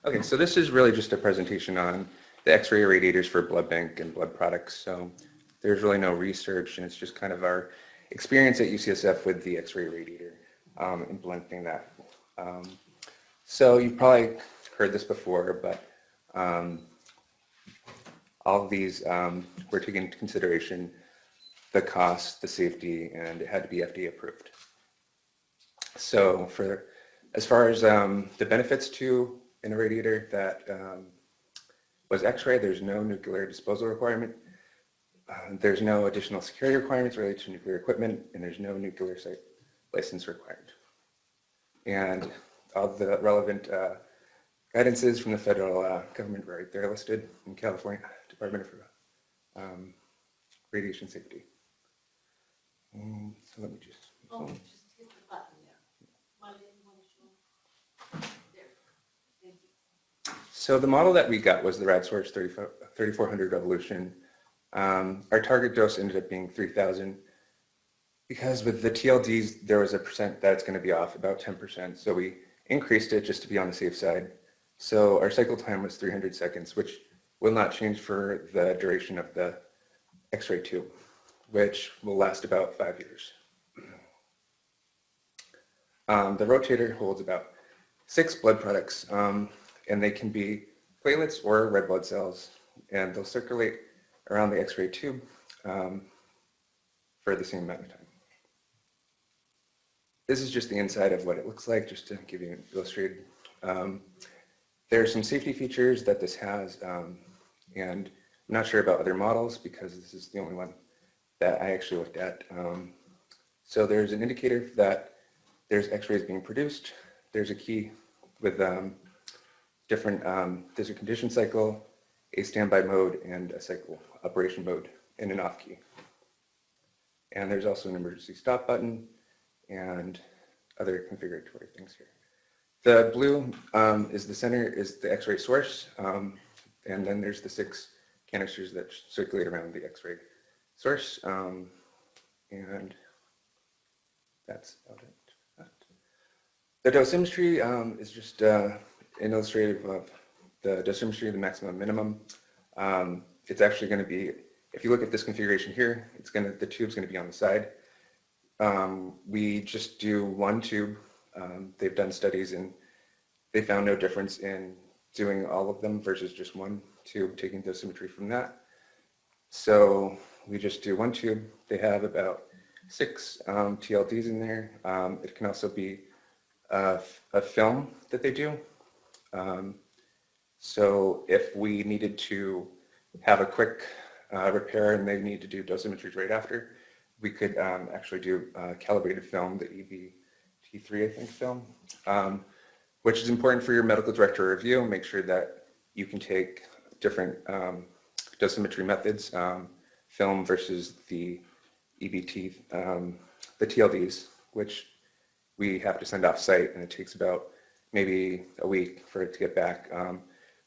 Okay, so this is really just a presentation on the X-ray irradiators for blood bank and blood products. So there's really no research, and it's just kind of our experience at UCSF with the X-ray irradiator, implementing that. So you've probably heard this before, but all of these were taken into consideration: the cost, the safety, and it had to be FDA approved. So as far as the benefits to an irradiator that was X-ray, there's no nuclear disposal requirement. There's no additional security requirements related to nuclear equipment, and there's no nuclear site license required. And all the relevant guidances from the federal government right there listed in California Department of Radiation Safety. So let me just. Oh, just hit the button there. Molly, you want to show? There. Thank you. So the model that we got was the RadSource 3400 Revolution. Our target dose ended up being 3,000 because with the TLDs, there was a percent that it's going to be off, about 10%. So we increased it just to be on the safe side. So our cycle time was 300 seconds, which will not change for the duration of the X-ray tube, which will last about 5 years. The rotator holds about 6 blood products, and they can be platelets or red blood cells, and they'll circulate around the X-ray tube for the same amount of time. This is just the inside of what it looks like, just to give you an illustrated. There are some safety features that this has, and I'm not sure about other models because this is the only one that I actually looked at. So there's an indicator that there's X-rays being produced. There's a key with different, there's a condition cycle, a standby mode, and a cycle operation mode, and an off key. And there's also an emergency stop button and other configuratory things here. The blue is the center, is the X-ray source, and then there's the 6 canisters that circulate around the X-ray source, and that's about it. The dosimetry is just an illustrative of the dosimetry, the maximum minimum. It's actually going to be, if you look at this configuration here, the tube's going to be on the side. We just do 1 tube. They've done studies and they found no difference in doing all of them versus just 1 tube, taking dosimetry from that. So we just do 1 tube. They have about 6 TLDs in there. It can also be a film that they do. So if we needed to have a quick repair and they need to do dosimetry right after, we could actually do calibrated film, the EVT3, I think, film, which is important for your medical director review. Make sure that you can take different dosimetry methods, film versus the EVT, the TLDs, which we have to send off site, and it takes about maybe a week for it to get back.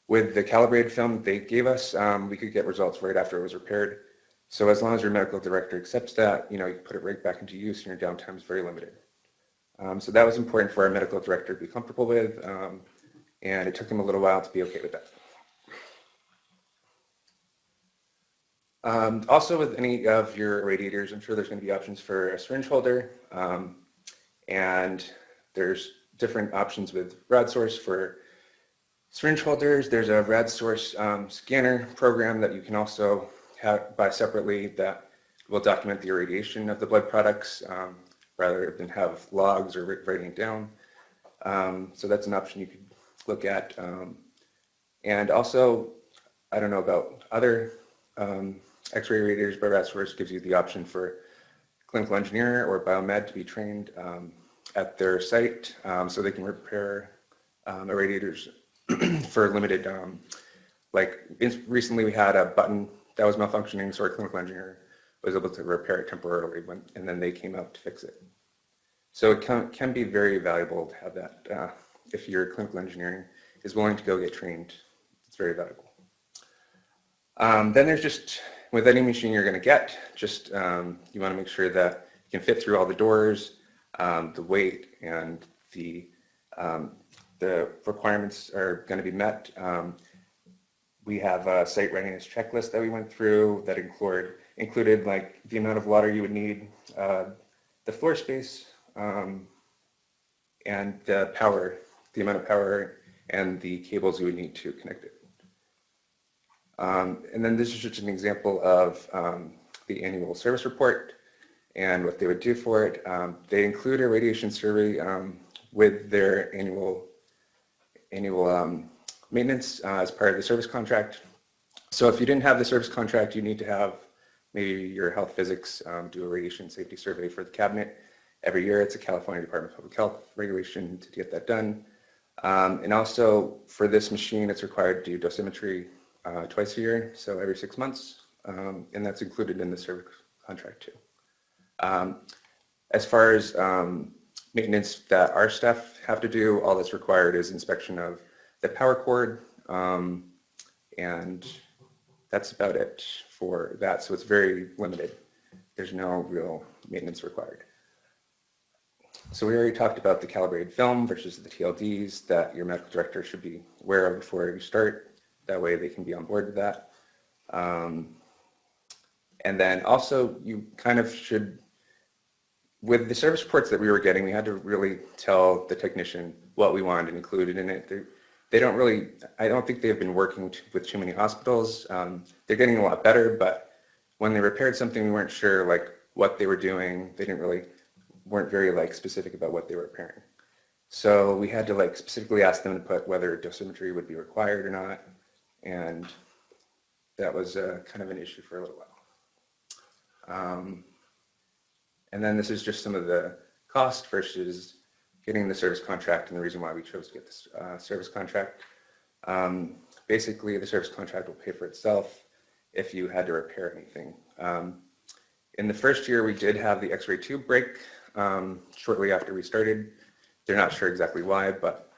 With the calibrated film they gave us, we could get results right after it was repaired. So as long as your medical director accepts that, you put it right back into use and your downtime is very limited. So that was important for our medical director to be comfortable with, and it took him a little while to be okay with that. Also with any of your irradiators, I'm sure there's going to be options for a syringe holder, and there's different options with RadSource for syringe holders. There's a RadSource scanner program that you can also buy separately that will document the irradiation of the blood products rather than have logs or writing it down. So that's an option you could look at. And also, I don't know about other X-ray irradiators, but RadSource gives you the option for clinical engineer or biomed to be trained at their site so they can repair irradiators for limited, recently we had a button that was malfunctioning, so our clinical engineer was able to repair it temporarily, and then they came out to fix it. So it can be very valuable to have that. If your clinical engineering is willing to go get trained, it's very valuable. Then there's just, with any machine you're going to get, just you want to make sure that you can fit through all the doors, the weight, and the the requirements are going to be met. We have a site readiness checklist that we went through that included like the amount of water you would need, the floor space, and the power, the amount of power and the cables you would need to connect it. And then this is just an example of the annual service report and what they would do for it. They include a radiation survey with their annual maintenance as part of the service contract. So if you didn't have the service contract, you need to have maybe your health physics do a radiation safety survey for the cabinet. Every year, it's a California Department of Public Health regulation to get that done. And also for this machine, it's required to do dosimetry twice a year, so every 6 months, and that's included in the service contract too. As far as maintenance that our staff have to do, all that's required is inspection of the power cord, and that's about it for that. So it's very limited. There's no real maintenance required. So we already talked about the calibrated film versus the TLDs that your medical director should be aware of before you start. That way they can be on board with that. And then also you kind of should, with the service reports that we were getting, we had to really tell the technician what we wanted included in it. They don't really, I don't think they've been working with too many hospitals. They're getting a lot better, but when they repaired something, we weren't sure like what they were doing. They weren't very like specific about what they were repairing. So we had to like specifically ask them to put whether dosimetry would be required or not. And that was kind of an issue for a little while. And then this is just some of the cost versus getting the service contract and the reason why we chose to get this service contract. Basically, the service contract will pay for itself if you had to repair anything. In the first year, we did have the X-ray tube break shortly after we started. They're not sure exactly why, but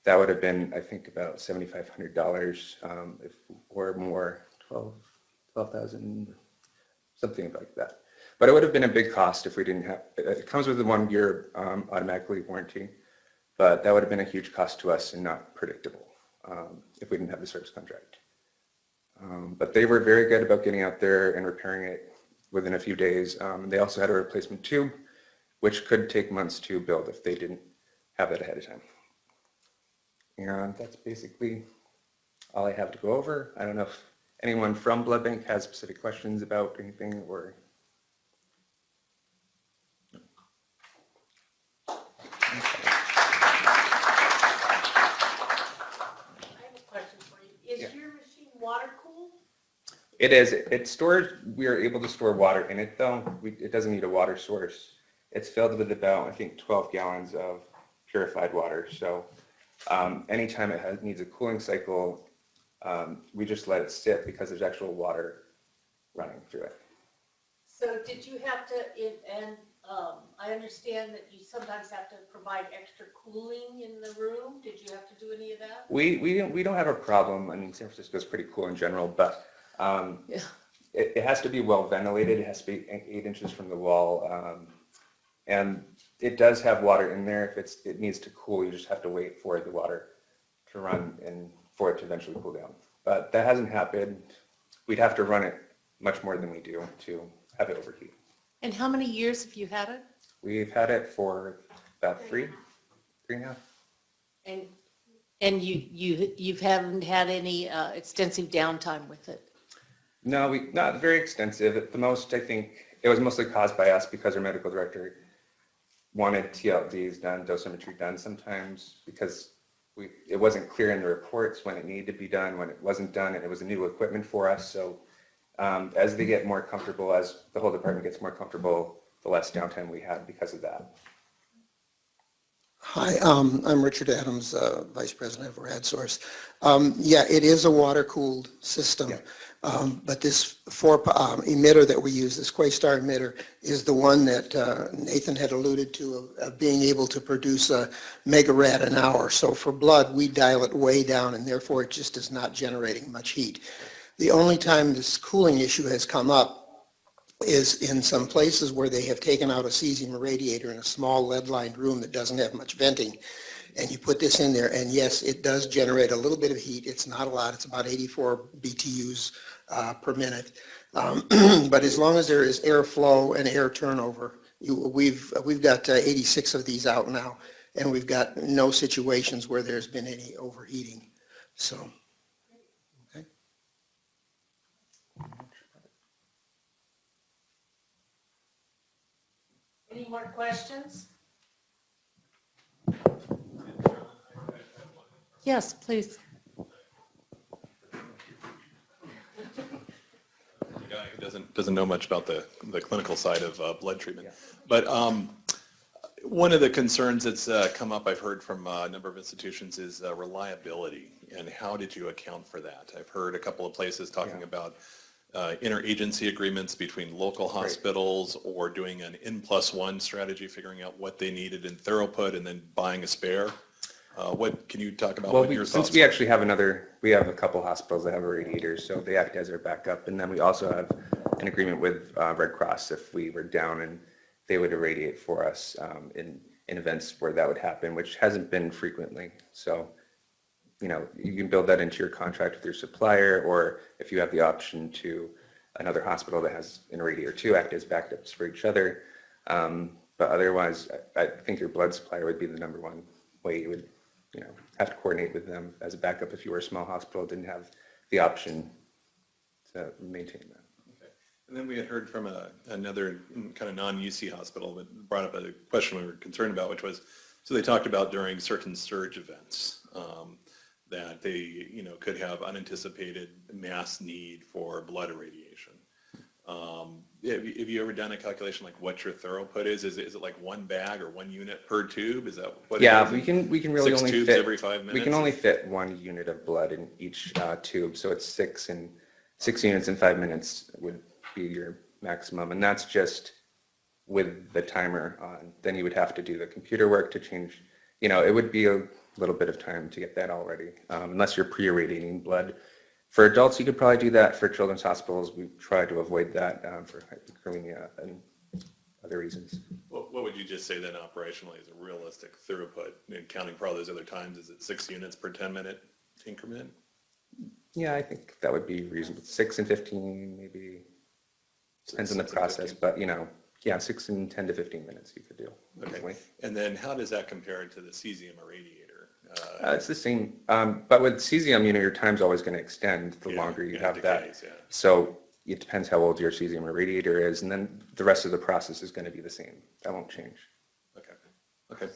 that would have been, I think, about $7,500 or more, 12,000, something like that. But it would have been a big cost if we didn't have, it comes with a 1-year automatically warranty, but that would have been a huge cost to us and not predictable if we didn't have the service contract. But they were very good about getting out there and repairing it within a few days. They also had a replacement tube, which could take months to build if they didn't have that ahead of time. And that's basically all I have to go over. I don't know if anyone from Blood Bank has specific questions about anything or. I have a question for you. Is your machine water cooled? It is. It stores, we are able to store water in it though. It doesn't need a water source. It's filled with about, I think, 12 gallons of purified water. So anytime it needs a cooling cycle, we just let it sit because there's actual water running through it. So did you have to, I understand that you sometimes have to provide extra cooling in the room. Did you have to do any of that? We don't have a problem. I mean, San Francisco is pretty cool in general, but Yeah. it has to be well ventilated. It has to be 8 inches from the wall. And it does have water in there. If it needs to cool, you just have to wait for the water to run and for it to eventually cool down. But that hasn't happened. We'd have to run it much more than we do to have it overheat. And how many years have you had it? We've had it for about three and a half. And you haven't had any extensive downtime with it? No, not very extensive. At the most, I think it was mostly caused by us because our medical director wanted TLDs done, dosimetry done sometimes because it wasn't clear in the reports when it needed to be done, when it wasn't done, and it was a new equipment for us. So as they get more comfortable, as the whole department gets more comfortable, the less downtime we had because of that. Hi, I'm Richard Adams, Vice President of RadSource. Yeah, it is a water-cooled system, yeah. But this emitter that we use, this Quastar emitter, is the one that Nathan had alluded to of being able to produce a megarad an hour. So for blood, we dial it way down, and therefore it just is not generating much heat. The only time this cooling issue has come up is in some places where they have taken out a cesium irradiator in a small lead-lined room that doesn't have much venting. and you put this in there, and yes, it does generate a little bit of heat. It's not a lot. It's about 84 BTUs per minute. But as long as there is airflow and air turnover, we've got 86 of these out now, and we've got no situations where there's been any overheating. So, okay. Any more questions? Yes, please. Guy who doesn't know much about the clinical side of blood treatment. But one of the concerns that's come up, I've heard from a number of institutions, is reliability. And how did you account for that? I've heard a couple of places talking about interagency agreements between local hospitals, or doing an N+1 strategy, figuring out what they needed in throughput and then buying a spare. What can you talk about? Well, what your thoughts since we are? actually have we have a couple hospitals that have irradiators, so they act as our backup. And then we also have an agreement with Red Cross if we were down, and they would irradiate for us in events where that would happen, which hasn't been frequently. So, you know, you can build that into your contract with your supplier, or if you have the option to another hospital that has an irradiator too, act as backups for each other. But otherwise, I think your blood supplier would be the number one way you would, you know, have to coordinate with them as a backup if you were a small hospital, didn't have the option to maintain that. Okay. And then we had heard from another kind of non-UC hospital that brought up a question we were concerned about, which was, so they talked about during certain surge events that they, you know, could have unanticipated mass need for blood irradiation. Have you ever done a calculation like what your throughput is? Is it like one bag or 1 unit per tube? Is that what? Yeah, it is? we can really 6 only tubes fit every 5 minutes. We can only fit 1 unit of blood in each tube, so it's 6 units in 5 minutes would be your maximum, and that's just with the timer on. Then you would have to do the computer work to change. You know, it would be a little bit of time to get that all ready, unless you're pre-irradiating blood. For adults, you could probably do that. For children's hospitals, we try to avoid that for hyperkalemia and other reasons. What would you just say then operationally is a realistic throughput, and counting for all those other times? Is it 6 units per 10-minute increment? Yeah, I think that would be reasonable. 6 and 15, maybe. Depends on the 6 and process, 15. but you know, yeah, 6 and 10 to 15 minutes you could do. Okay. Easily. And then how does that compare to the cesium irradiator? It's the same, but with cesium, you know, your time's always going to extend the longer you have that. decays, yeah. So it depends how old your cesium irradiator is, and then the rest of the process is going to be the same. That won't change. Okay. Okay.